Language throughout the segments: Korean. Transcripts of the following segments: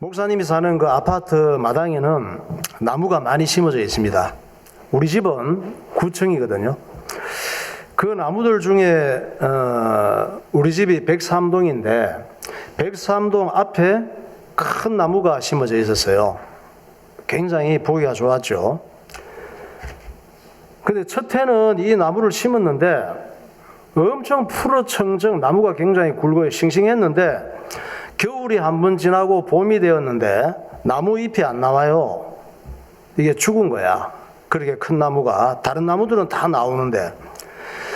목사님이 사는 그 아파트 마당에는 나무가 많이 심어져 있습니다. 우리 집은 9층이거든요. 그 나무들 중에 우리 집이 103동인데 103동 앞에 큰 나무가 심어져 있었어요. 굉장히 보기가 좋았죠. 근데 첫 해는 이 나무를 심었는데 엄청 푸르청청 나무가 굉장히 굵고 싱싱했는데 겨울이 한 번 지나고 봄이 되었는데 나무 잎이 안 나와요. 이게 죽은 거야. 그렇게 큰 나무가. 다른 나무들은 다 나오는데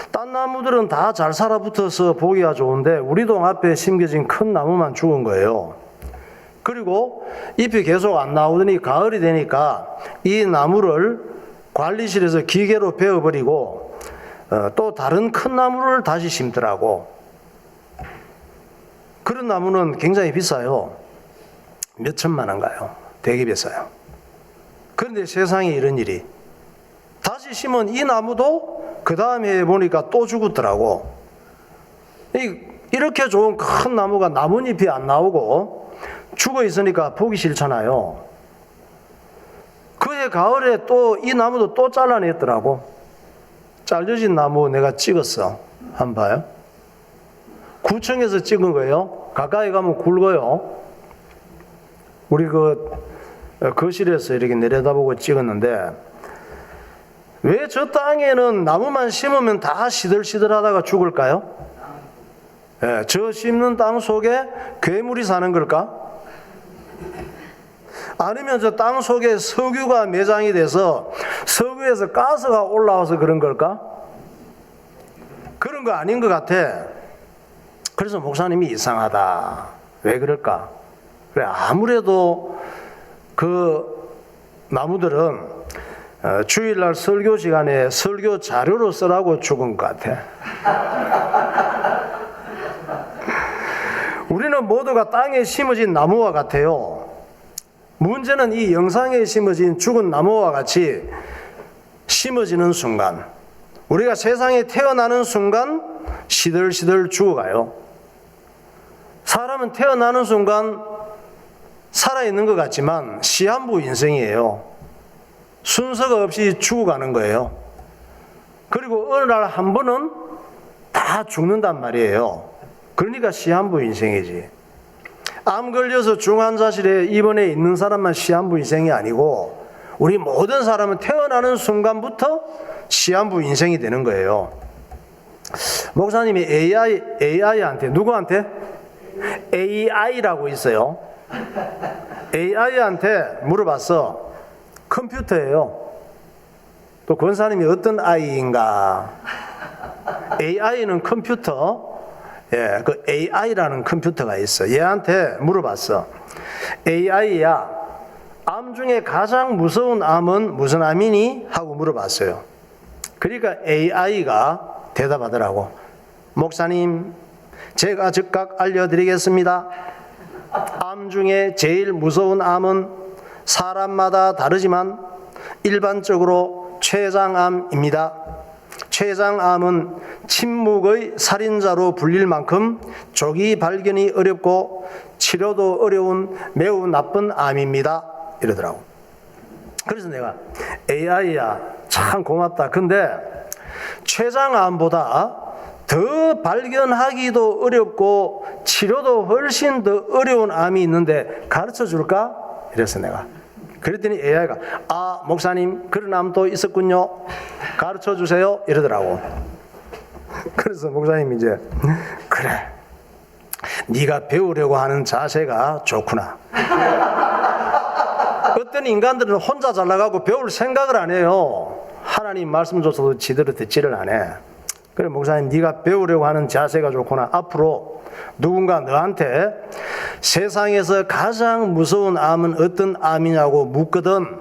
딴 나무들은 다 잘 살아붙어서 보기가 좋은데 우리 동 앞에 심겨진 큰 나무만 죽은 거예요. 그리고 잎이 계속 안 나오더니 가을이 되니까 이 나무를 관리실에서 기계로 베어버리고 또 다른 큰 나무를 다시 심더라고. 그런 나무는 굉장히 비싸요. 몇 천만 원 가요. 되게 비싸요. 그런데 세상에 이런 일이. 다시 심은 이 나무도 그 다음 해에 보니까 또 죽었더라고. 이렇게 좋은 큰 나무가 나뭇잎이 안 나오고 죽어 있으니까 보기 싫잖아요. 그해 가을에 또 이 나무도 또 잘라냈더라고. 잘려진 나무 내가 찍었어. 한번 봐요. 9층에서 찍은 거예요. 가까이 가면 굵어요. 우리 거실에서 이렇게 내려다보고 찍었는데 왜 저 땅에는 나무만 심으면 다 시들시들하다가 죽을까요? 저 심는 땅 속에 괴물이 사는 걸까? 아니면 저 땅 속에 석유가 매장이 돼서 석유에서 가스가 올라와서 그런 걸까? 그런 거 아닌 것 같아. 그래서 목사님이 이상하다. 왜 그럴까? 그래, 아무래도 그 나무들은 주일날 설교 시간에 설교 자료로 쓰라고 죽은 것 같아. 우리는 모두가 땅에 심어진 나무와 같아요. 문제는 이 영상에 심어진 죽은 나무와 같이 심어지는 순간, 우리가 세상에 태어나는 순간 시들시들 죽어가요. 사람은 태어나는 순간 살아있는 것 같지만 시한부 인생이에요. 순서가 없이 죽어가는 거예요. 그리고 어느 날 한 번은 다 죽는단 말이에요. 그러니까 시한부 인생이지. 암 걸려서 중환자실에 입원해 있는 사람만 시한부 인생이 아니고 우리 모든 사람은 태어나는 순간부터 시한부 인생이 되는 거예요. 목사님이 AI한테 누구한테? AI라고 있어요. AI한테 물어봤어. 컴퓨터예요. 또 권사님이 어떤 아이인가? AI는 컴퓨터. 그 AI라는 컴퓨터가 있어. 얘한테 물어봤어. AI야, 암 중에 가장 무서운 암은 무슨 암이니? 하고 물어봤어요. 그러니까 AI가 대답하더라고. 목사님, 제가 즉각 알려드리겠습니다. 암 중에 제일 무서운 암은 사람마다 다르지만 일반적으로 췌장암입니다. 췌장암은 침묵의 살인자로 불릴 만큼 조기 발견이 어렵고 치료도 어려운 매우 나쁜 암입니다. 이러더라고. 그래서 내가 AI야 참 고맙다. 근데 췌장암보다 더 발견하기도 어렵고 치료도 훨씬 더 어려운 암이 있는데 가르쳐 줄까? 이랬어 내가. 그랬더니 AI가 목사님 그런 암도 있었군요. 가르쳐 주세요. 이러더라고. 그래서 목사님이 이제 그래, 네가 배우려고 하는 자세가 좋구나. 어떤 인간들은 혼자 잘 나가고 배울 생각을 안 해요. 하나님 말씀 줘서도 지대로 듣지를 안 해. 그래, 목사님 네가 배우려고 하는 자세가 좋구나. 앞으로 누군가 너한테 세상에서 가장 무서운 암은 어떤 암이냐고 묻거든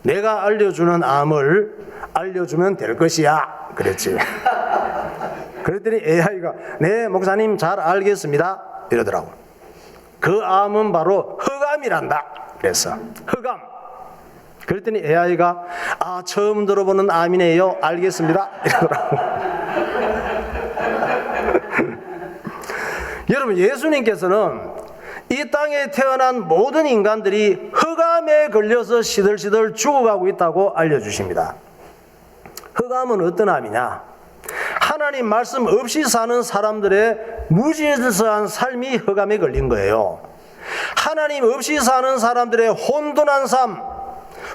내가 알려주는 암을 알려주면 될 것이야. 그랬지. 그랬더니 AI가 네 목사님 잘 알겠습니다. 이러더라고. 그 암은 바로 흑암이란다. 그랬어. 흑암. 그랬더니 AI가 처음 들어보는 암이네요. 알겠습니다. 이러더라고. 여러분, 예수님께서는 이 땅에 태어난 모든 인간들이 흑암에 걸려서 시들시들 죽어가고 있다고 알려주십니다. 흑암은 어떤 암이냐? 하나님 말씀 없이 사는 사람들의 무질서한 삶이 흑암에 걸린 거예요. 하나님 없이 사는 사람들의 혼돈한 삶,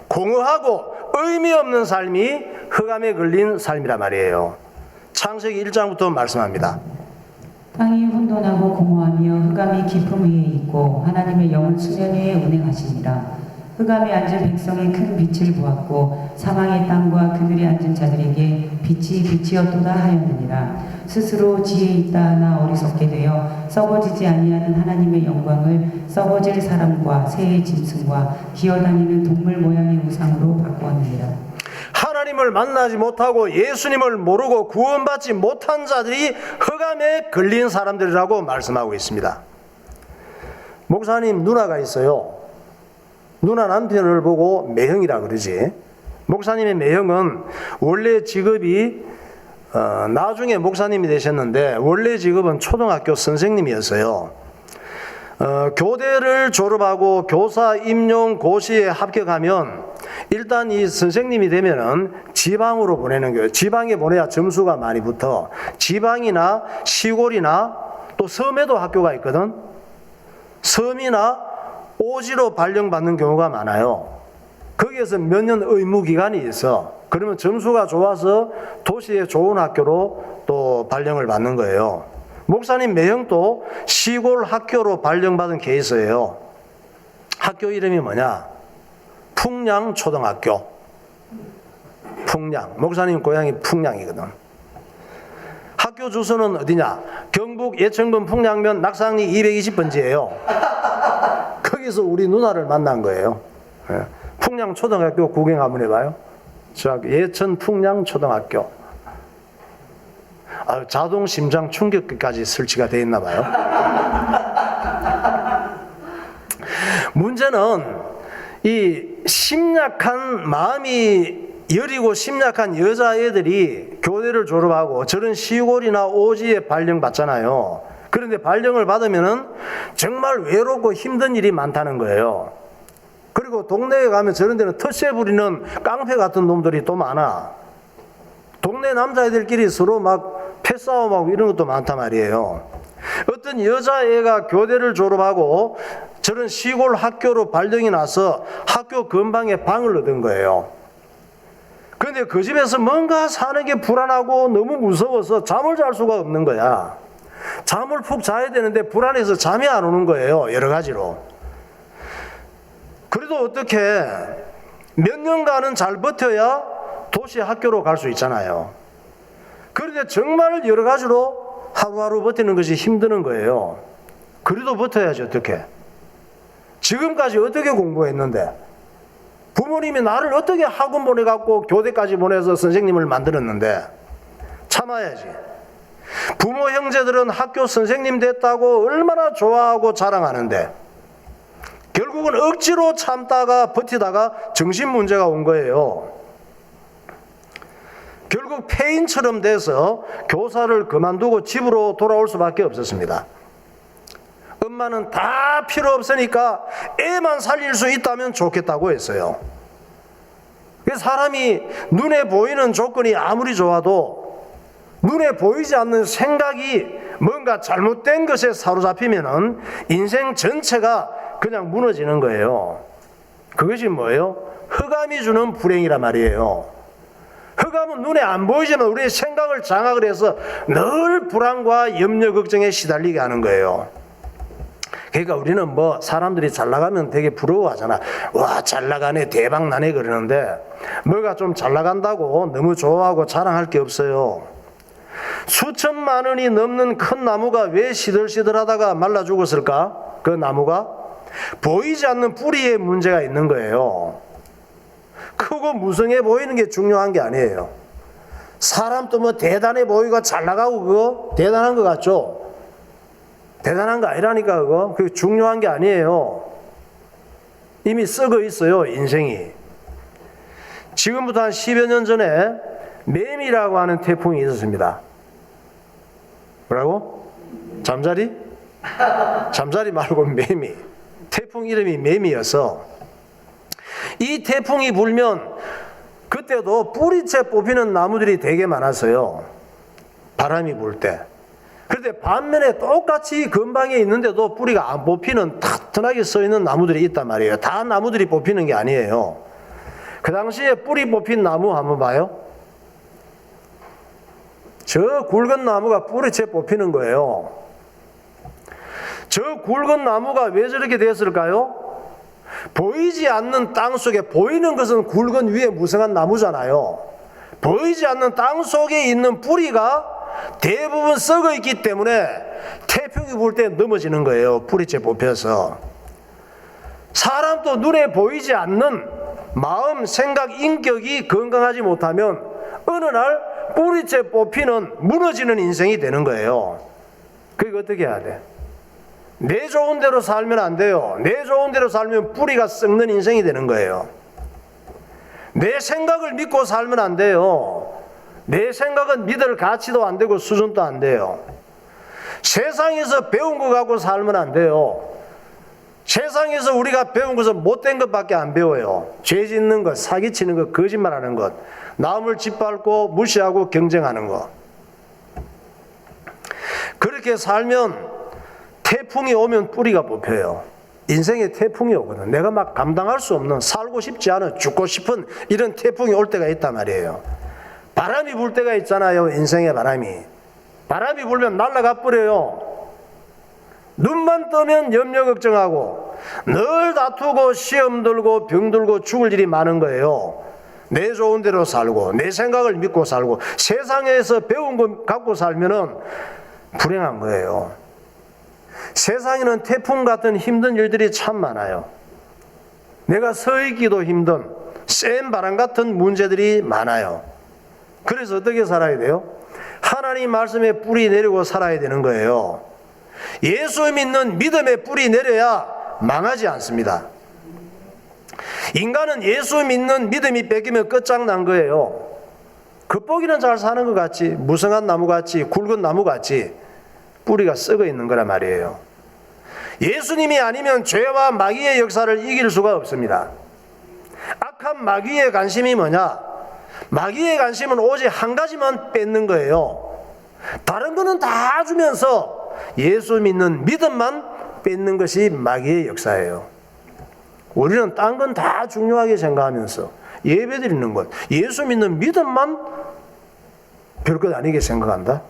공허하고 의미 없는 삶이 흑암에 걸린 삶이란 말이에요. 창세기 1장부터 말씀합니다. 땅이 혼돈하고 공허하며 흑암이 깊음 위에 있고 하나님의 영은 수면 위에 운행하시니라. 흑암에 앉은 백성이 큰 빛을 보았고 사망의 땅과 그들이 앉은 자들에게 빛이 빛이었도다 하였느니라. 스스로 지혜 있다 하나 어리석게 되어 썩어지지 아니하는 하나님의 영광을 썩어질 사람과 새의 짐승과 기어다니는 동물 모양의 우상으로 바꾸었느니라. 하나님을 만나지 못하고 예수님을 모르고 구원받지 못한 자들이 흑암에 걸린 사람들이라고 말씀하고 있습니다. 목사님 누나가 있어요. 누나 남편을 보고 매형이라 그러지. 목사님의 매형은 원래 직업이 나중에 목사님이 되셨는데 원래 직업은 초등학교 선생님이었어요. 교대를 졸업하고 교사 임용 고시에 합격하면 일단 이 선생님이 되면은 지방으로 보내는 거예요. 지방에 보내야 점수가 많이 붙어. 지방이나 시골이나 또 섬에도 학교가 있거든. 섬이나 오지로 발령받는 경우가 많아요. 거기에서 몇 년 의무 기간이 있어. 그러면 점수가 좋아서 도시의 좋은 학교로 또 발령을 받는 거예요. 목사님 매형도 시골 학교로 발령받은 케이스예요. 학교 이름이 뭐냐? 풍량초등학교. 풍량. 목사님 고향이 풍량이거든. 학교 주소는 어디냐? 경북 예천군 풍량면 낙상리 220번지예요. 거기서 우리 누나를 만난 거예요. 풍량초등학교 구경 한번 해봐요. 예천 풍량초등학교. 자동 심장 충격기까지 설치가 되어 있나 봐요. 문제는 이 심약한 마음이 여리고 심약한 여자애들이 교대를 졸업하고 저런 시골이나 오지에 발령받잖아요. 그런데 발령을 받으면은 정말 외롭고 힘든 일이 많다는 거예요. 그리고 동네에 가면 저런 데는 텃세 부리는 깡패 같은 놈들이 또 많아. 동네 남자애들끼리 서로 막 패싸움하고 이런 것도 많단 말이에요. 어떤 여자애가 교대를 졸업하고 저런 시골 학교로 발령이 나서 학교 근방에 방을 얻은 거예요. 그런데 그 집에서 뭔가 사는 게 불안하고 너무 무서워서 잠을 잘 수가 없는 거야. 잠을 푹 자야 되는데 불안해서 잠이 안 오는 거예요. 여러 가지로. 그래도 어떻게 몇 년간은 잘 버텨야 도시 학교로 갈 수 있잖아요. 그런데 정말 여러 가지로 하루하루 버티는 것이 힘드는 거예요. 그래도 버텨야지 어떻게. 지금까지 어떻게 공부했는데 부모님이 나를 어떻게 학원 보내갖고 교대까지 보내서 선생님을 만들었는데 참아야지. 부모 형제들은 학교 선생님 됐다고 얼마나 좋아하고 자랑하는데 결국은 억지로 참다가 버티다가 정신 문제가 온 거예요. 결국 폐인처럼 돼서 교사를 그만두고 집으로 돌아올 수밖에 없었습니다. 엄마는 다 필요 없으니까 애만 살릴 수 있다면 좋겠다고 했어요. 사람이 눈에 보이는 조건이 아무리 좋아도 눈에 보이지 않는 생각이 뭔가 잘못된 것에 사로잡히면은 인생 전체가 그냥 무너지는 거예요. 그것이 뭐예요? 흑암이 주는 불행이란 말이에요. 흑암은 눈에 안 보이지만 우리의 생각을 장악을 해서 늘 불안과 염려, 걱정에 시달리게 하는 거예요. 그러니까 우리는 뭐 사람들이 잘 나가면 되게 부러워하잖아. 와, 잘 나가네, 대박 나네 그러는데 뭐가 좀 잘 나간다고 너무 좋아하고 자랑할 게 없어요. 수천만 원이 넘는 큰 나무가 왜 시들시들하다가 말라 죽었을까? 그 나무가 보이지 않는 뿌리에 문제가 있는 거예요. 크고 무성해 보이는 게 중요한 게 아니에요. 사람도 뭐 대단해 보이고 잘 나가고 그거 대단한 것 같죠? 대단한 거 아니라니까 그거. 그게 중요한 게 아니에요. 이미 썩어 있어요, 인생이. 지금부터 한 10여 년 전에 매미라고 하는 태풍이 있었습니다. 뭐라고? 잠자리? 잠자리 말고 매미. 태풍 이름이 매미여서 이 태풍이 불면 그때도 뿌리채 뽑히는 나무들이 되게 많았어요. 바람이 불 때. 그런데 반면에 똑같이 근방에 있는데도 뿌리가 안 뽑히는 튼튼하게 서 있는 나무들이 있단 말이에요. 다 나무들이 뽑히는 게 아니에요. 그 당시에 뿌리 뽑힌 나무 한번 봐요. 저 굵은 나무가 뿌리채 뽑히는 거예요. 저 굵은 나무가 왜 저렇게 됐을까요? 보이지 않는 땅 속에, 보이는 것은 굵은 위에 무성한 나무잖아요. 보이지 않는 땅 속에 있는 뿌리가 대부분 썩어 있기 때문에 태풍이 불 때 넘어지는 거예요. 뿌리채 뽑혀서. 사람도 눈에 보이지 않는 마음, 생각, 인격이 건강하지 못하면 어느 날 뿌리채 뽑히는 무너지는 인생이 되는 거예요. 그게 어떻게 해야 돼? 내 좋은 대로 살면 안 돼요. 내 좋은 대로 살면 뿌리가 썩는 인생이 되는 거예요. 내 생각을 믿고 살면 안 돼요. 내 생각은 믿을 가치도 안 되고 수준도 안 돼요. 세상에서 배운 거 갖고 살면 안 돼요. 세상에서 우리가 배운 것은 못된 것밖에 안 배워요. 죄 짓는 것, 사기치는 것, 거짓말하는 것, 남을 짓밟고 무시하고 경쟁하는 것. 그렇게 살면 태풍이 오면 뿌리가 뽑혀요. 인생에 태풍이 오거든. 내가 막 감당할 수 없는, 살고 싶지 않은, 죽고 싶은 이런 태풍이 올 때가 있단 말이에요. 바람이 불 때가 있잖아요. 인생의 바람이. 바람이 불면 날아가 버려요. 눈만 뜨면 염려 걱정하고 늘 다투고 시험 들고 병 들고 죽을 일이 많은 거예요. 내 좋은 대로 살고 내 생각을 믿고 살고 세상에서 배운 거 갖고 살면은 불행한 거예요. 세상에는 태풍 같은 힘든 일들이 참 많아요. 내가 서 있기도 힘든 센 바람 같은 문제들이 많아요. 그래서 어떻게 살아야 돼요? 하나님 말씀에 뿌리 내리고 살아야 되는 거예요. 예수 믿는 믿음에 뿌리 내려야 망하지 않습니다. 인간은 예수 믿는 믿음이 뺏기면 끝장난 거예요. 겉보기는 잘 사는 것 같지, 무성한 나무 같지, 굵은 나무 같지 뿌리가 썩어 있는 거란 말이에요. 예수님이 아니면 죄와 마귀의 역사를 이길 수가 없습니다. 악한 마귀의 관심이 뭐냐? 마귀의 관심은 오직 한 가지만 뺏는 거예요. 다른 거는 다 주면서 예수 믿는 믿음만 뺏는 것이 마귀의 역사예요. 우리는 딴 건 다 중요하게 생각하면서 예배 드리는 것, 예수 믿는 믿음만 별것 아니게 생각한다?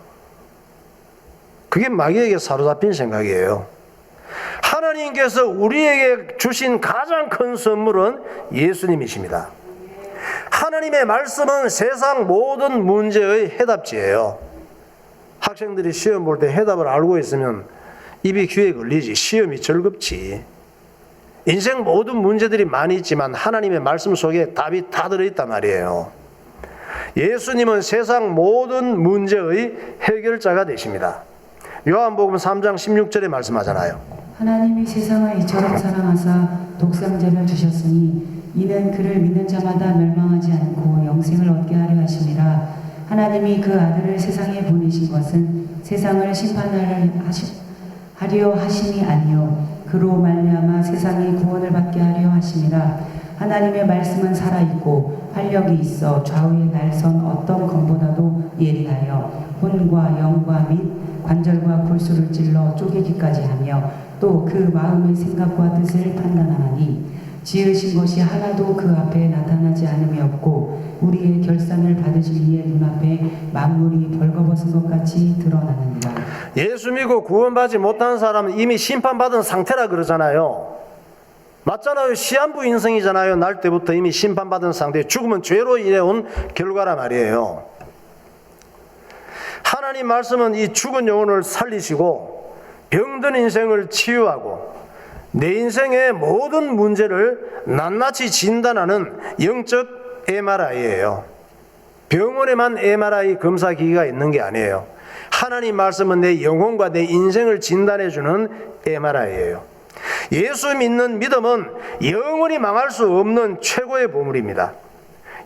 그게 마귀에게 사로잡힌 생각이에요. 하나님께서 우리에게 주신 가장 큰 선물은 예수님이십니다. 하나님의 말씀은 세상 모든 문제의 해답지예요. 학생들이 시험 볼 때 해답을 알고 있으면 입이 귀에 걸리지. 시험이 즐겁지. 인생 모든 문제들이 많이 있지만 하나님의 말씀 속에 답이 다 들어있단 말이에요. 예수님은 세상 모든 문제의 해결자가 되십니다. 요한복음 3장 16절에 말씀하잖아요. 하나님이 세상을 이처럼 사랑하사 독생자를 주셨으니 이는 그를 믿는 자마다 멸망하지 않고 영생을 얻게 하려 하심이라. 하나님이 그 아들을 세상에 보내신 것은 세상을 심판하려 하심이 아니요 그로 말미암아 세상이 구원을 받게 하려 하심이라. 하나님의 말씀은 살아있고 활력이 있어 좌우의 날선 어떤 검보다도 예리하여 혼과 영과 및 관절과 골수를 찔러 쪼개기까지 하며 또 그 마음의 생각과 뜻을 판단하나니 지으신 것이 하나도 그 앞에 나타나지 않음이 없고 우리의 결산을 받으실 이의 눈앞에 만물이 벌거벗은 것 같이 드러나느니라. 예수 믿고 구원받지 못한 사람은 이미 심판받은 상태라 그러잖아요. 맞잖아요. 시한부 인생이잖아요. 날 때부터 이미 심판받은 상태. 죽음은 죄로 인해 온 결과란 말이에요. 하나님 말씀은 이 죽은 영혼을 살리시고 병든 인생을 치유하고 내 인생의 모든 문제를 낱낱이 진단하는 영적 MRI예요. 병원에만 MRI 검사기기가 있는 게 아니에요. 하나님 말씀은 내 영혼과 내 인생을 진단해주는 MRI예요. 예수 믿는 믿음은 영원히 망할 수 없는 최고의 보물입니다.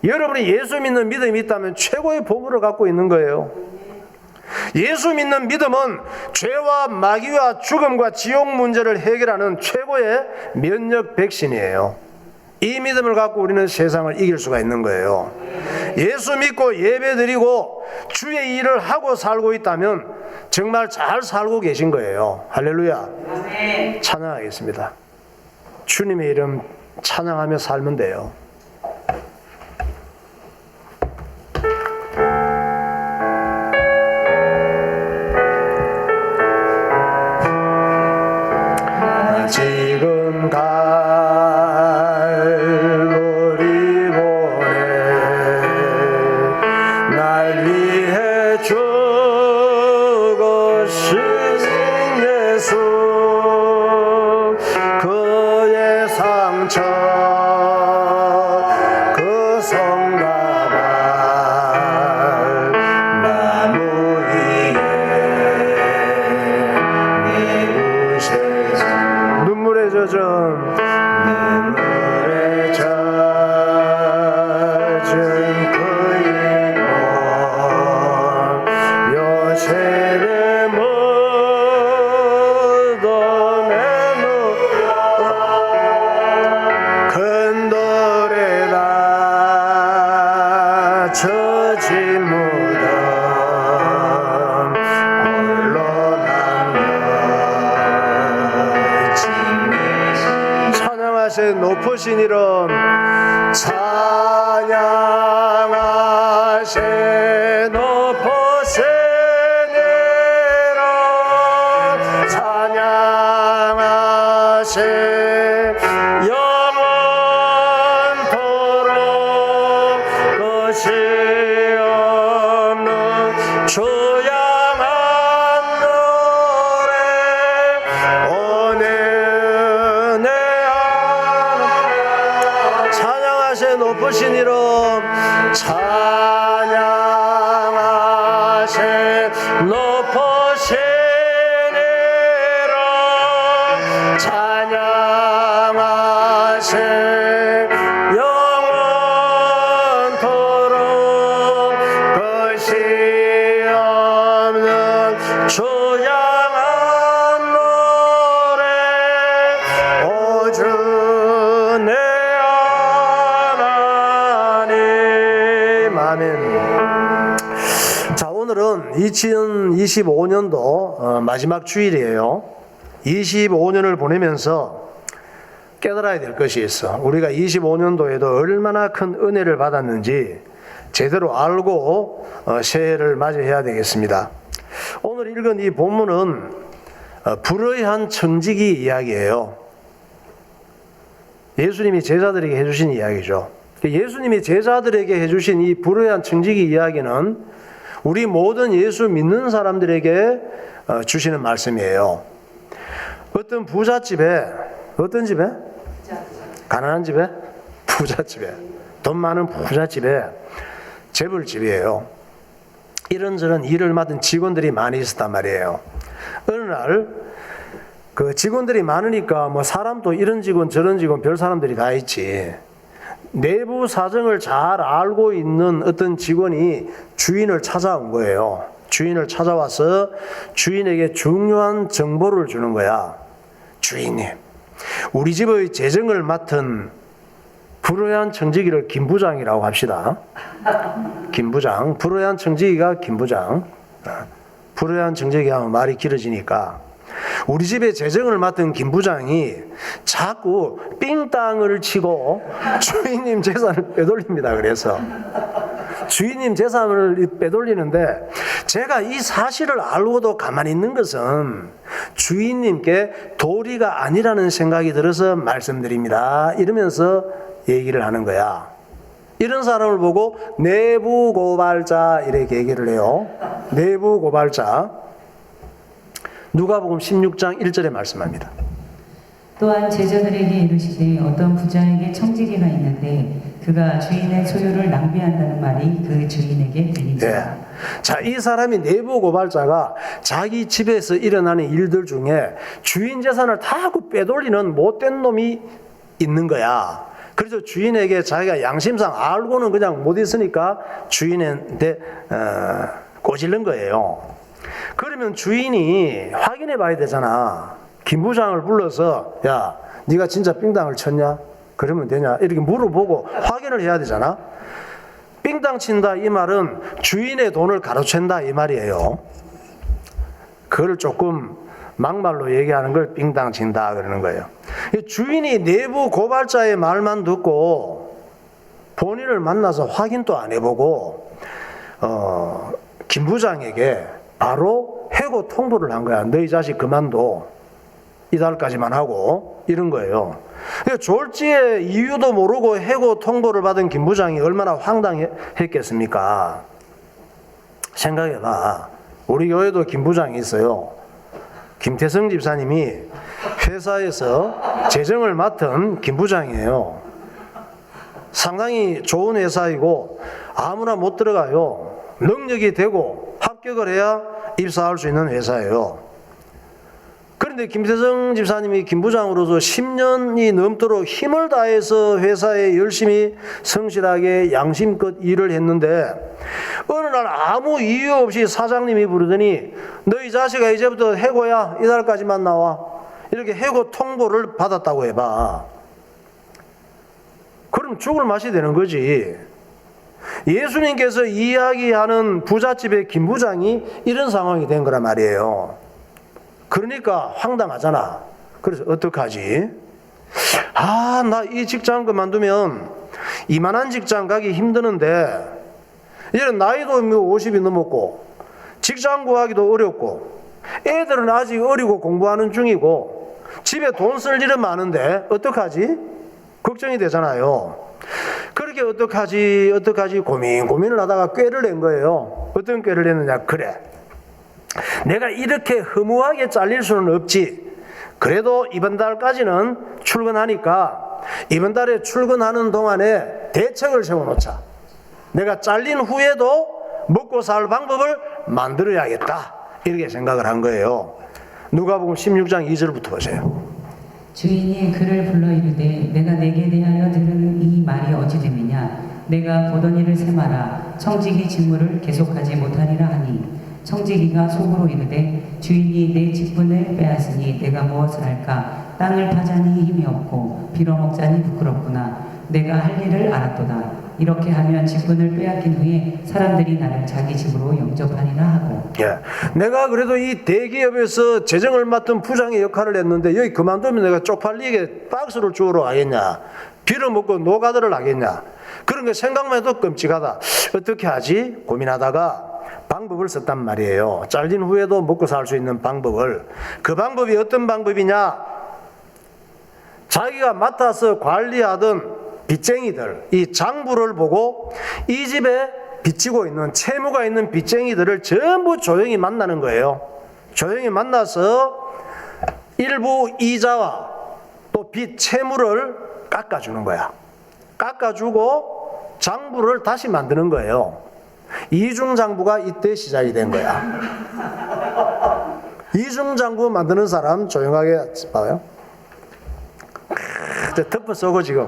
여러분이 예수 믿는 믿음이 있다면 최고의 보물을 갖고 있는 거예요. 예수 믿는 믿음은 죄와 마귀와 죽음과 지옥 문제를 해결하는 최고의 면역 백신이에요. 이 믿음을 갖고 우리는 세상을 이길 수가 있는 거예요. 예수 믿고 예배드리고 주의 일을 하고 살고 있다면 정말 잘 살고 계신 거예요. 할렐루야. 찬양하겠습니다. 주님의 이름 찬양하며 살면 돼요. 지금 갈보리 보내 날 위해 죽으신 예수 그의 상처 그 성가발 나무 위에 내우셔서 눈물에 젖은 그의 몸 요셉의 무덤에 큰돌에다 젖은 무덤 홀로 찬양하세 높으신 이름 찬양하세 높으신 이름 찬양하세 영원토록 끝이 없는 주 향한 노래 오늘 은혜 찬양하세 높으신 이름 찬양하세 높으신 이름 찬양하세 영원토록 끝이 없는 주 향한 노래 오주 내 아멘. 자, 오늘은 2025년도 마지막 주일이에요. 25년을 보내면서 깨달아야 될 것이 있어. 우리가 25년도에도 얼마나 큰 은혜를 받았는지 제대로 알고 새해를 맞이해야 되겠습니다. 오늘 읽은 이 본문은 불의한 청지기 이야기예요. 예수님이 제자들에게 해주신 이야기죠. 예수님이 제자들에게 해주신 이 불의한 청지기 이야기는 우리 모든 예수 믿는 사람들에게 주시는 말씀이에요. 어떤 부잣집에, 어떤 집에? 가난한 집에? 부잣집에. 돈 많은 부잣집에 재벌집이에요. 이런저런 일을 맡은 직원들이 많이 있었단 말이에요. 어느 날 그 직원들이 많으니까 뭐 사람도 이런 직원 저런 직원 별 사람들이 다 있지. 내부 사정을 잘 알고 있는 어떤 직원이 주인을 찾아온 거예요. 주인을 찾아와서 주인에게 중요한 정보를 주는 거야. 주인님, 우리 집의 재정을 맡은 불의한 청지기를 김 부장이라고 합시다. 김 부장, 불의한 청지기가 김 부장. 불의한 청지기 하면 말이 길어지니까 우리 집의 재정을 맡은 김 부장이 자꾸 삥땅을 치고 주인님 재산을 빼돌립니다. 그래서 주인님 재산을 빼돌리는데 제가 이 사실을 알고도 가만히 있는 것은 주인님께 도리가 아니라는 생각이 들어서 말씀드립니다. 이러면서 얘기를 하는 거야. 이런 사람을 보고 내부 고발자 이렇게 얘기를 해요. 내부 고발자. 누가복음 16장 1절에 말씀합니다. 또한 제자들에게 이르시되 어떤 부자에게 청지기가 있는데 그가 주인의 소유를 낭비한다는 말이 그 주인에게 들리니라. 네. 자, 이 사람이 내부 고발자가 자기 집에서 일어나는 일들 중에 주인 재산을 다 하고 빼돌리는 못된 놈이 있는 거야. 그래서 주인에게 자기가 양심상 알고는 그냥 못 있으니까 주인한테 꼬질른 거예요. 그러면 주인이 확인해 봐야 되잖아. 김 부장을 불러서 야, 네가 진짜 삥땅을 쳤냐? 그러면 되냐? 이렇게 물어보고 확인을 해야 되잖아. 삥땅 친다 이 말은 주인의 돈을 가로챈다 이 말이에요. 그걸 조금 막말로 얘기하는 걸 삥땅 친다 그러는 거예요. 주인이 내부 고발자의 말만 듣고 본인을 만나서 확인도 안 해보고 김 부장에게 바로 해고 통보를 한 거야. 너희 자식 그만둬. 이달까지만 하고 이런 거예요. 졸지의 이유도 모르고 해고 통보를 받은 김 부장이 얼마나 황당했겠습니까? 생각해봐. 우리 교회도 김 부장이 있어요. 김태성 집사님이 회사에서 재정을 맡은 김 부장이에요. 상당히 좋은 회사이고 아무나 못 들어가요. 능력이 되고 합격을 해야 입사할 수 있는 회사예요. 그런데 김태성 집사님이 김 부장으로서 10년이 넘도록 힘을 다해서 회사에 열심히 성실하게 양심껏 일을 했는데 어느 날 아무 이유 없이 사장님이 부르더니 너희 자식아 이제부터 해고야. 이달까지만 나와. 이렇게 해고 통보를 받았다고 해봐. 그럼 죽을 맛이 되는 거지. 예수님께서 이야기하는 부잣집의 김 부장이 이런 상황이 된 거란 말이에요. 그러니까 황당하잖아. 그래서 어떡하지? 아, 나 이 직장 그만두면 이만한 직장 가기 힘드는데 이제는 나이도 50이 넘었고 직장 구하기도 어렵고 애들은 아직 어리고 공부하는 중이고 집에 돈 쓸 일은 많은데 어떡하지? 걱정이 되잖아요. 그렇게 어떡하지 고민을 하다가 꾀를 낸 거예요. 어떤 꾀를 냈느냐? 그래, 내가 이렇게 허무하게 잘릴 수는 없지. 그래도 이번 달까지는 출근하니까 이번 달에 출근하는 동안에 대책을 세워놓자. 내가 잘린 후에도 먹고 살 방법을 만들어야겠다. 이렇게 생각을 한 거예요. 누가복음 16장 2절부터 보세요. 주인이 그를 불러 이르되 내가 내게 대하여 들은 이 말이 어찌 됨이냐. 내가 보던 일을 세마라. 청지기 직무를 계속하지 못하리라 하니 청지기가 속으로 이르되 주인이 내 직분을 빼앗으니 내가 무엇을 할까. 땅을 파자니 힘이 없고 빌어먹자니 부끄럽구나. 내가 할 일을 알았도다. 이렇게 하면 직분을 빼앗긴 후에 사람들이 나를 자기 집으로 영접하리라 하고. 예, 내가 그래도 이 대기업에서 재정을 맡은 부장의 역할을 했는데 여기 그만두면 내가 쪽팔리게 박스를 주우러 가겠냐, 빌어먹고 노가다를 하겠냐, 그런 게 생각만 해도 끔찍하다. 어떻게 하지? 고민하다가 방법을 썼단 말이에요. 잘린 후에도 먹고 살 수 있는 방법을. 그 방법이 어떤 방법이냐? 자기가 맡아서 관리하던 빚쟁이들, 이 장부를 보고 이 집에 빚지고 있는 채무가 있는 빚쟁이들을 전부 조용히 만나는 거예요. 조용히 만나서 일부 이자와 또 빚 채무를 깎아주는 거야. 깎아주고 장부를 다시 만드는 거예요. 이중장부가 이때 시작이 된 거야. 이중장부 만드는 사람 조용하게 봐요. 덮어 쏘고 지금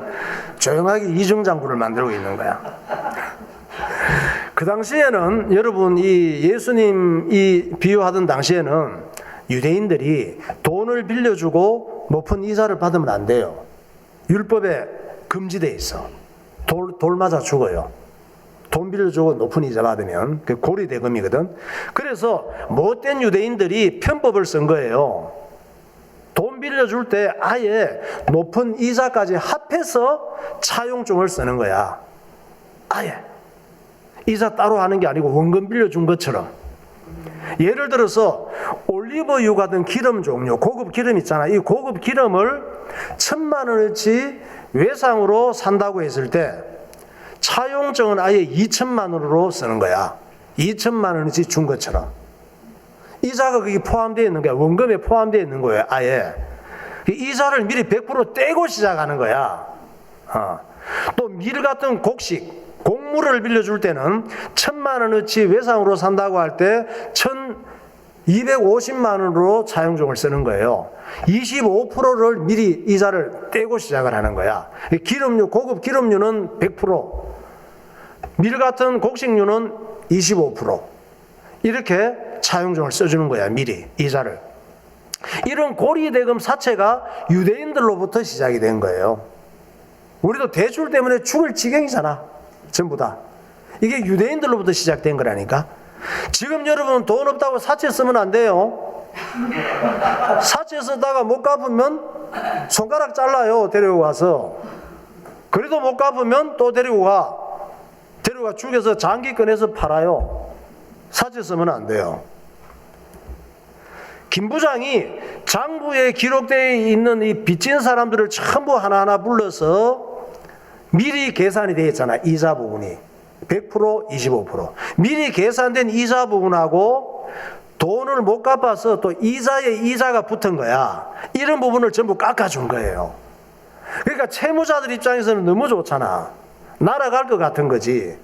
조용하게 이중장부를 만들고 있는 거야. 그 당시에는 여러분 이 예수님 이 비유하던 당시에는 유대인들이 돈을 빌려주고 높은 이자를 받으면 안 돼요. 율법에 금지돼 있어. 돌 맞아 죽어요. 돈 빌려주고 높은 이자 받으면 그 고리대금이거든. 그래서 못된 유대인들이 편법을 쓴 거예요. 돈 빌려줄 때 아예 높은 이자까지 합해서 차용증을 쓰는 거야. 아예 이자 따로 하는 게 아니고 원금 빌려준 것처럼. 예를 들어서 올리브유 같은 기름 종류, 고급 기름 있잖아. 이 고급 기름을 1,000만 원어치 외상으로 산다고 했을 때 차용증은 아예 2,000만 원으로 쓰는 거야. 2,000만 원어치 준 것처럼. 이자가 거기 포함되어 있는 거야. 원금에 포함되어 있는 거예요. 아예. 이자를 미리 100% 떼고 시작하는 거야. 또 밀 같은 곡식, 곡물을 빌려줄 때는 1,000만 원어치 외상으로 산다고 할 때 1,250만 원으로 차용증을 쓰는 거예요. 25%를 미리 이자를 떼고 시작을 하는 거야. 기름류, 고급 기름류는 100%, 밀 같은 곡식류는 25%. 이렇게 차용증을 써주는 거야, 미리 이자를. 이런 고리대금 사채가 유대인들로부터 시작이 된 거예요. 우리도 대출 때문에 죽을 지경이잖아, 전부 다. 이게 유대인들로부터 시작된 거라니까. 지금 여러분 돈 없다고 사채 쓰면 안 돼요. 사채 쓰다가 못 갚으면 손가락 잘라요, 데리고 가서. 그래도 못 갚으면 또 데리고 가 죽여서 장기 꺼내서 팔아요. 사채 쓰면 안 돼요. 김 부장이 장부에 기록되어 있는 이 빚진 사람들을 전부 하나하나 불러서 미리 계산이 되어 있잖아, 이자 부분이 100%, 25%. 미리 계산된 이자 부분하고 돈을 못 갚아서 또 이자에 이자가 붙은 거야. 이런 부분을 전부 깎아준 거예요. 그러니까 채무자들 입장에서는 너무 좋잖아. 날아갈 것 같은 거지.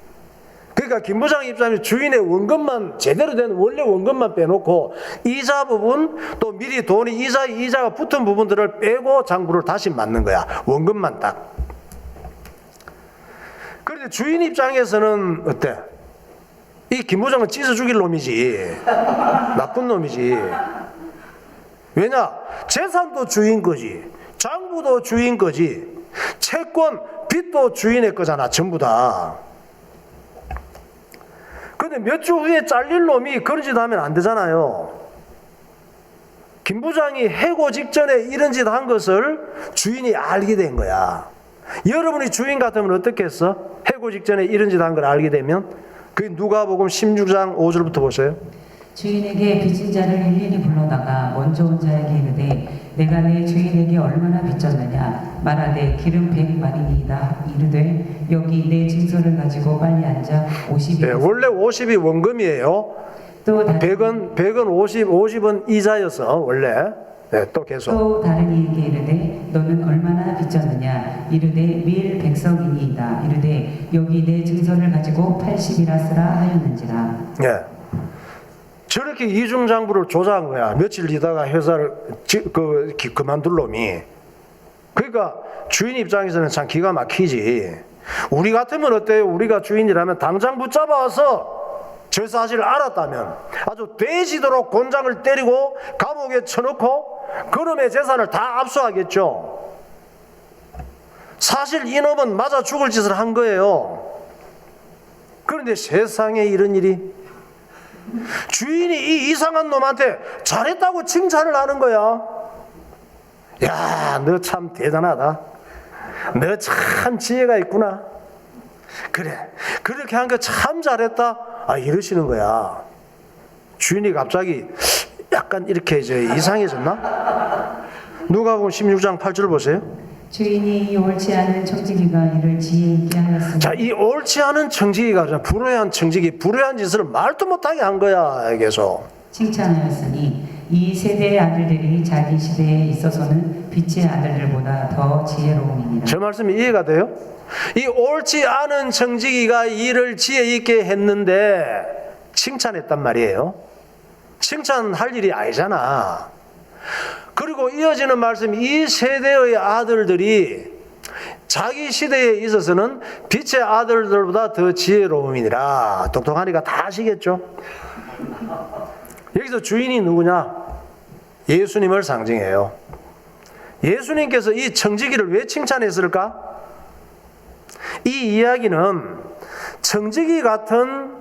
그러니까 김 부장 입장에 주인의 원금만, 제대로 된 원래 원금만 빼놓고 이자 부분, 또 미리 돈이 이자가 붙은 부분들을 빼고 장부를 다시 맞는 거야. 원금만 딱. 그런데 주인 입장에서는 어때? 이 김 부장은 찢어 죽일 놈이지. 나쁜 놈이지. 왜냐? 재산도 주인 거지. 장부도 주인 거지. 채권, 빚도 주인의 거잖아, 전부 다. 근데 몇 주 후에 잘릴 놈이 그런 짓 하면 안 되잖아요. 김 부장이 해고 직전에 이런 짓 한 것을 주인이 알게 된 거야. 여러분이 주인 같으면 어떻게 했어? 해고 직전에 이런 짓 한 걸 알게 되면? 그게 누가복음 16장 5절부터 보세요. 주인에게 빚진 자를 일일이 불러다가 먼저 온 자에게 이르되 내가 내 주인에게 얼마나 빚졌느냐 말하되 기름 100마리니이다. 이르되 여기 내 증서를 가지고 빨리 앉아 50이 네, 원래 50이 원금이에요. 또 다른 100은 50은 이자였어 원래. 네, 또 계속. 또 다른 이에게 이르되 너는 얼마나 빚졌느냐 이르되 밀 100석이니이다. 이르되 여기 내 증서를 가지고 80이라 쓰라 하였는지라. 네. 저렇게 이중장부를 조작한 거야. 며칠 있다가 회사를 그만둘 놈이. 그러니까 주인 입장에서는 참 기가 막히지. 우리 같으면 어때요? 우리가 주인이라면 당장 붙잡아서 저 사실을 알았다면 아주 돼지도록 곤장을 때리고 감옥에 쳐넣고 그놈의 재산을 다 압수하겠죠. 사실 이놈은 맞아 죽을 짓을 한 거예요. 그런데 세상에 이런 일이. 주인이 이 이상한 놈한테 잘했다고 칭찬을 하는 거야. 야, 너 참 대단하다. 너 참 지혜가 있구나. 그래, 그렇게 한 거 참 잘했다. 이러시는 거야. 주인이 갑자기 약간 이렇게 이상해졌나? 누가복음 16장 8절 보세요. 주인이 이 옳지 않은 청지기가 이를 지혜 있게 하였으니. 자, 이 옳지 않은 청지기가 불효한 청지기, 불효한 짓을 말도 못하게 한 거야. 계속 칭찬하였으니 이 세대의 아들들이 자기 시대에 있어서는 빛의 아들들보다 더 지혜로움이니라. 저 말씀이 이해가 돼요? 이 옳지 않은 청지기가 일을 지혜 있게 했는데 칭찬했단 말이에요. 칭찬할 일이 아니잖아. 그리고 이어지는 말씀이 이 세대의 아들들이 자기 시대에 있어서는 빛의 아들들보다 더 지혜로움이니라. 똑똑하니까 다 아시겠죠? 여기서 주인이 누구냐? 예수님을 상징해요. 예수님께서 이 청지기를 왜 칭찬했을까? 이 이야기는 청지기 같은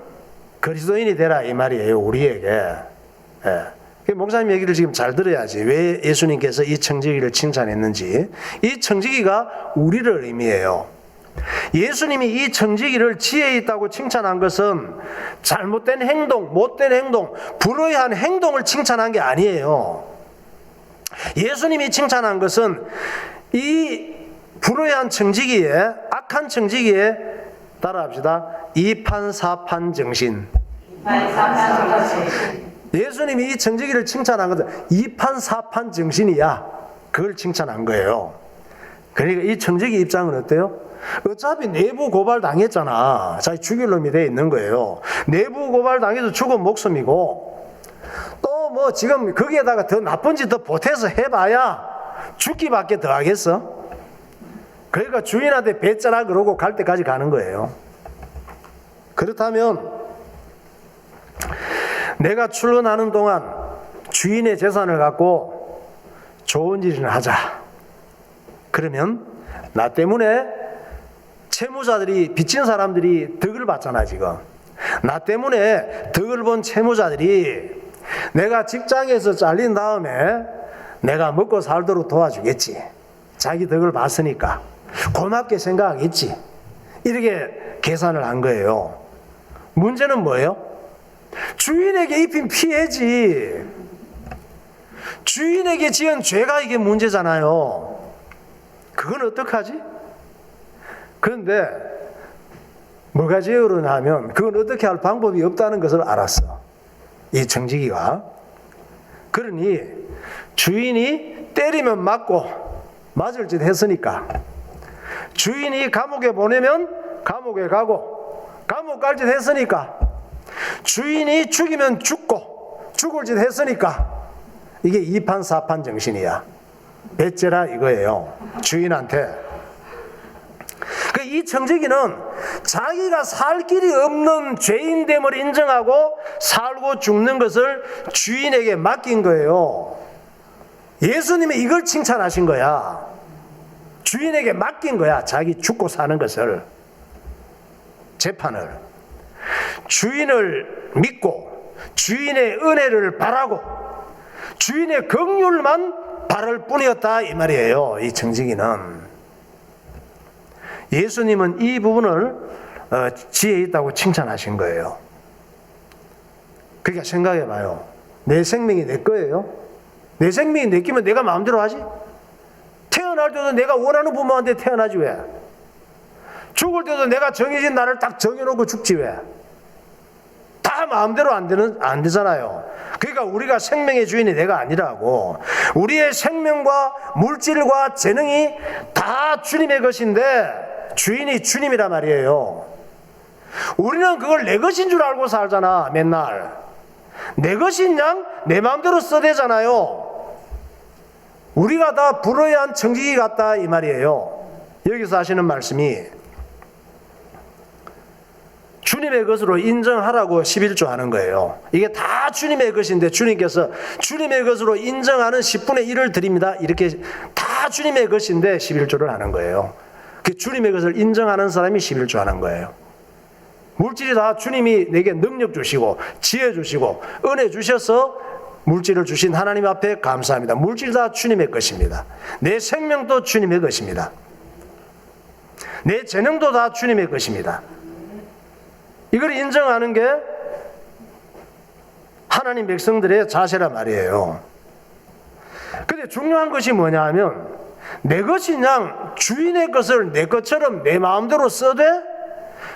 그리스도인이 되라 이 말이에요. 우리에게. 목사님 얘기를 지금 잘 들어야지. 왜 예수님께서 이 청지기를 칭찬했는지. 이 청지기가 우리를 의미해요. 예수님이 이 청지기를 지혜 있다고 칭찬한 것은 잘못된 행동, 못된 행동, 불의한 행동을 칭찬한 게 아니에요. 예수님이 칭찬한 것은 이 불의한 청지기에, 악한 청지기에 따라합시다. 이판사판 정신. 예수님이 이 청지기를 칭찬한 것은 이판사판 정신이야. 그걸 칭찬한 거예요. 그러니까 이 청지기 입장은 어때요? 어차피 내부 고발 당했잖아. 자기 죽일 놈이 돼 있는 거예요. 내부 고발 당해서 죽은 목숨이고, 또 뭐 지금 거기에다가 더 나쁜 짓 더 보태서 해봐야 죽기밖에 더 하겠어? 그러니까 주인한테 배짜라 그러고 갈 때까지 가는 거예요. 그렇다면 내가 출근하는 동안 주인의 재산을 갖고 좋은 일을 하자. 그러면 나 때문에 채무자들이, 빚진 사람들이 덕을 받잖아 지금. 나 때문에 덕을 본 채무자들이 내가 직장에서 잘린 다음에 내가 먹고 살도록 도와주겠지. 자기 덕을 봤으니까 고맙게 생각하겠지. 이렇게 계산을 한 거예요. 문제는 뭐예요? 주인에게 입힌 피해지. 주인에게 지은 죄가 이게 문제잖아요. 그건 어떡하지? 그런데 뭐가 제어를 하면 그건 어떻게 할 방법이 없다는 것을 알았어. 이 정직이가. 그러니 주인이 때리면 맞고 맞을 짓 했으니까 주인이 감옥에 보내면 감옥에 가고 감옥 갈 짓 했으니까 주인이 죽이면 죽고 죽을 짓 했으니까 이게 이판사판 정신이야. 배째라 이거예요. 주인한테. 이 청지기는 자기가 살 길이 없는 죄인됨을 인정하고 살고 죽는 것을 주인에게 맡긴 거예요. 예수님이 이걸 칭찬하신 거야. 주인에게 맡긴 거야. 자기 죽고 사는 것을. 재판을. 주인을 믿고 주인의 은혜를 바라고 주인의 긍휼만 바랄 뿐이었다 이 말이에요. 이 청지기는. 예수님은 이 부분을 지혜 있다고 칭찬하신 거예요. 그러니까 생각해 봐요. 내 생명이 내 거예요? 내 생명이 내 끼면 내가 마음대로 하지? 태어날 때도 내가 원하는 부모한테 태어나지 왜? 죽을 때도 내가 정해진 날을 딱 정해놓고 죽지 왜? 다 마음대로 안 되잖아요. 그러니까 우리가 생명의 주인이 내가 아니라고. 우리의 생명과 물질과 재능이 다 주님의 것인데 주인이 주님이란 말이에요. 우리는 그걸 내 것인 줄 알고 살잖아. 맨날 내 것인 양 내 마음대로 써대잖아요. 우리가 다 불의한 청지기 같다 이 말이에요. 여기서 하시는 말씀이 주님의 것으로 인정하라고 11조 하는 거예요. 이게 다 주님의 것인데 주님께서 주님의 것으로 인정하는 10분의 1을 드립니다. 이렇게 다 주님의 것인데 11조를 하는 거예요. 그 주님의 것을 인정하는 사람이 11조 하는 거예요. 물질이 다 주님이 내게 능력 주시고 지혜 주시고 은혜 주셔서 물질을 주신 하나님 앞에 감사합니다. 물질 다 주님의 것입니다. 내 생명도 주님의 것입니다. 내 재능도 다 주님의 것입니다. 이걸 인정하는 게 하나님 백성들의 자세란 말이에요. 근데 중요한 것이 뭐냐 하면 내 것인 양 주인의 것을 내 것처럼 내 마음대로 써대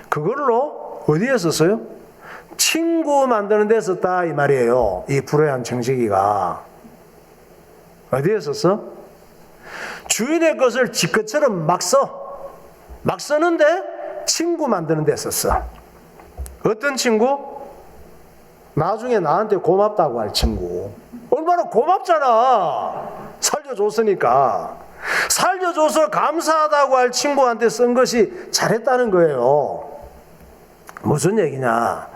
그걸로 어디에 썼어요? 친구 만드는 데 썼다 이 말이에요. 이 불의한 정직이가 어디에 썼어? 주인의 것을 지 것처럼 막 써. 막 쓰는데 친구 만드는 데 썼어. 어떤 친구? 나중에 나한테 고맙다고 할 친구. 얼마나 고맙잖아. 살려줬으니까. 살려줘서 감사하다고 할 친구한테 쓴 것이 잘했다는 거예요. 무슨 얘기냐?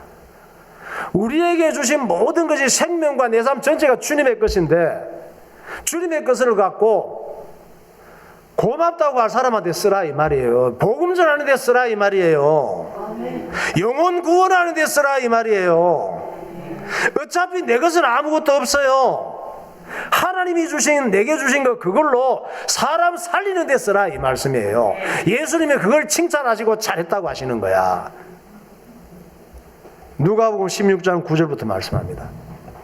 우리에게 주신 모든 것이 생명과 내 삶 전체가 주님의 것인데 주님의 것을 갖고 고맙다고 할 사람한테 쓰라 이 말이에요. 복음 전하는 데 쓰라 이 말이에요. 영혼 구원하는 데 쓰라 이 말이에요. 어차피 내 것은 아무것도 없어요. 하나님이 주신 내게 주신 거 그걸로 사람 살리는 데 쓰라 이 말씀이에요. 예수님이 그걸 칭찬하시고 잘했다고 하시는 거야. 누가복음 16장 9절부터 말씀합니다.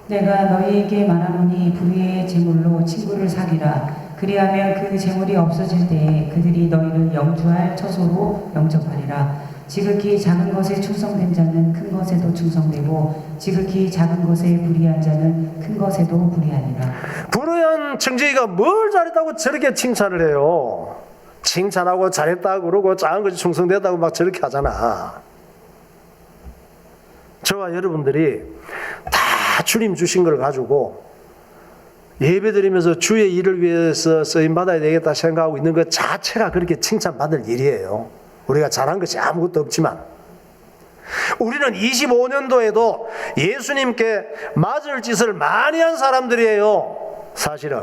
내가 너희에게 말하노니 불의의 재물로 친구를 사귀라. 그리하면 그 재물이 없어질 때에 그들이 너희를 영주할 처소로 영접하리라. 지극히 작은 것에 충성된 자는 큰 것에도 충성되고 지극히 작은 것에 불의한 자는 큰 것에도 불의하니라. 불의한 청지기가 뭘 잘했다고 저렇게 칭찬을 해요. 칭찬하고 잘했다고 그러고 작은 것이 충성됐다고 막 저렇게 하잖아. 저와 여러분들이 다 주님 주신 걸 가지고 예배드리면서 주의 일을 위해서 쓰임받아야 되겠다 생각하고 있는 것 자체가 그렇게 칭찬받을 일이에요. 우리가 잘한 것이 아무것도 없지만 우리는 25년도에도 예수님께 맞을 짓을 많이 한 사람들이에요. 사실은.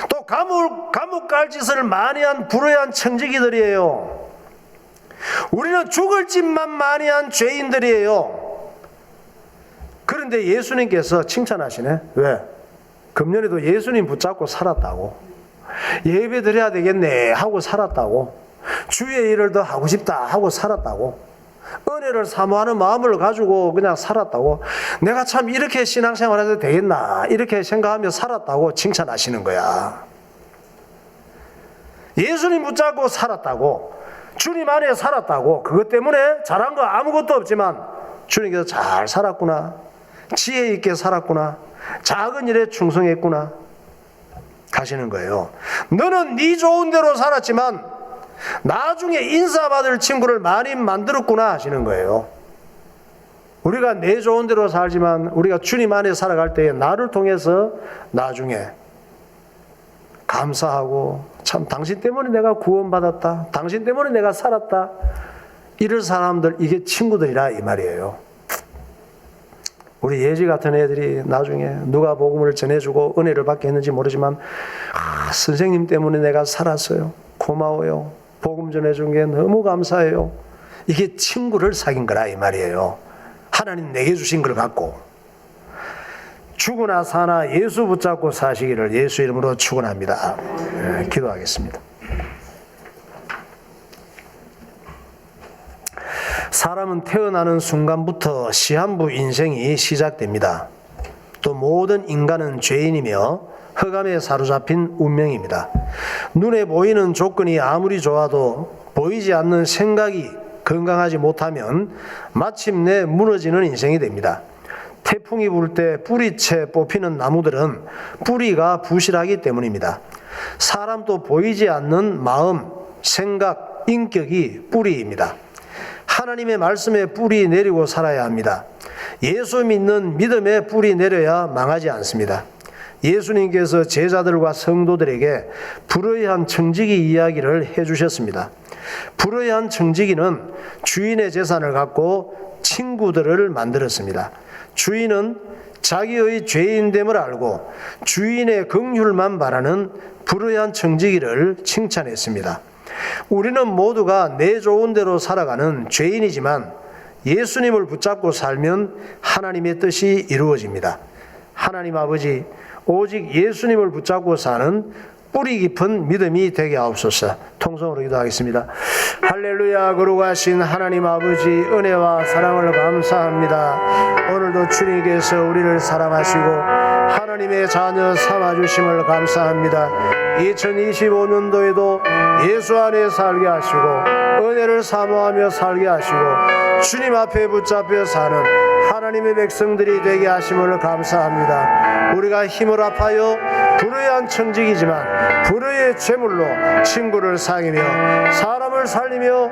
또 감옥 갈 짓을 많이 한 불의한 청지기들이에요. 우리는 죽을 짓만 많이 한 죄인들이에요. 그런데 예수님께서 칭찬하시네. 왜? 금년에도 예수님 붙잡고 살았다고. 예배 드려야 되겠네 하고 살았다고. 주의 일을 더 하고 싶다 하고 살았다고. 은혜를 사모하는 마음을 가지고 그냥 살았다고. 내가 참 이렇게 신앙생활 해도 되겠나 이렇게 생각하며 살았다고 칭찬하시는 거야. 예수님 붙잡고 살았다고. 주님 안에 살았다고. 그것 때문에 잘한 거 아무것도 없지만 주님께서 잘 살았구나, 지혜 있게 살았구나, 작은 일에 충성했구나 하시는 거예요. 너는 네 좋은 대로 살았지만 나중에 인사받을 친구를 많이 만들었구나 하시는 거예요. 우리가 내 좋은 대로 살지만 우리가 주님 안에 살아갈 때에 나를 통해서 나중에 감사하고, 참 당신 때문에 내가 구원받았다, 당신 때문에 내가 살았다, 이럴 사람들, 이게 친구들이라 이 말이에요. 우리 예지 같은 애들이 나중에 누가 복음을 전해주고 은혜를 받게 했는지 모르지만, 선생님 때문에 내가 살았어요, 고마워요, 복음 전해준 게 너무 감사해요, 이게 친구를 사귄 거라 이 말이에요. 하나님 내게 주신 걸 갖고. 죽으나 사나 예수 붙잡고 사시기를 예수 이름으로 축원합니다. 기도하겠습니다. 사람은 태어나는 순간부터 시한부 인생이 시작됩니다. 또 모든 인간은 죄인이며 흑암에 사로잡힌 운명입니다. 눈에 보이는 조건이 아무리 좋아도 보이지 않는 생각이 건강하지 못하면 마침내 무너지는 인생이 됩니다. 태풍이 불 때 뿌리채 뽑히는 나무들은 뿌리가 부실하기 때문입니다. 사람도 보이지 않는 마음, 생각, 인격이 뿌리입니다. 하나님의 말씀에 뿌리 내리고 살아야 합니다. 예수 믿는 믿음에 뿌리 내려야 망하지 않습니다. 예수님께서 제자들과 성도들에게 불의한 청지기 이야기를 해주셨습니다. 불의한 청지기는 주인의 재산을 갖고 친구들을 만들었습니다. 주인은 자기의 죄인됨을 알고 주인의 긍휼만 바라는 불의한 청지기를 칭찬했습니다. 우리는 모두가 내 좋은 대로 살아가는 죄인이지만 예수님을 붙잡고 살면 하나님의 뜻이 이루어집니다. 하나님 아버지, 오직 예수님을 붙잡고 사는 뿌리 깊은 믿음이 되게 하옵소서. 통성으로 기도하겠습니다. 할렐루야. 거룩하신 하나님 아버지, 은혜와 사랑을 감사합니다. 오늘도 주님께서 우리를 사랑하시고 하나님의 자녀 삼아주심을 감사합니다. 2025년도에도 예수 안에 살게 하시고 은혜를 사모하며 살게 하시고 주님 앞에 붙잡혀 사는 하나님의 백성들이 되게 하심을 감사합니다. 우리가 힘을 합하여 불의한 청직이지만 불의의 죄물로 친구를 사귀며 사람을 살리며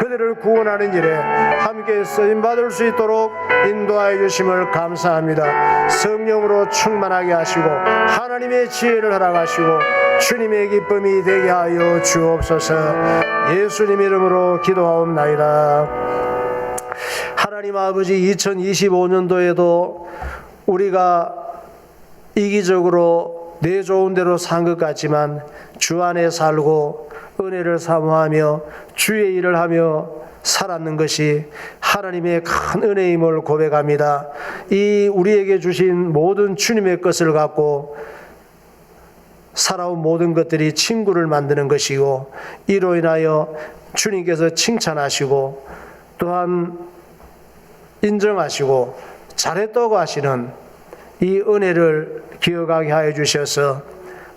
그들을 구원하는 일에 함께 쓰임받을 수 있도록 인도하여 주심을 감사합니다. 성령으로 충만하게 하시고 하나님의 지혜를 허락하시고 주님의 기쁨이 되게 하여 주옵소서. 예수님 이름으로 기도하옵나이다. 하나님 아버지, 2025년도에도 우리가 이기적으로 내 좋은 대로 산 것 같지만 주 안에 살고 은혜를 사모하며 주의 일을 하며 살았는 것이 하나님의 큰 은혜임을 고백합니다. 이 우리에게 주신 모든 주님의 것을 갖고 살아온 모든 것들이 친구를 만드는 것이고 이로 인하여 주님께서 칭찬하시고 또한 인정하시고 잘했다고 하시는 이 은혜를 기억하게 하여 주셔서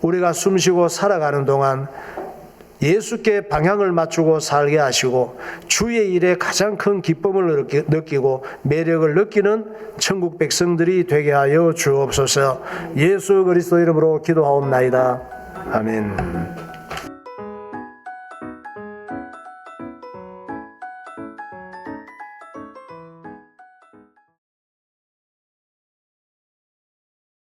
우리가 숨쉬고 살아가는 동안 예수께 방향을 맞추고 살게 하시고 주의 일에 가장 큰 기쁨을 느끼고 매력을 느끼는 천국 백성들이 되게 하여 주옵소서. 예수 그리스도 이름으로 기도하옵나이다. 아멘.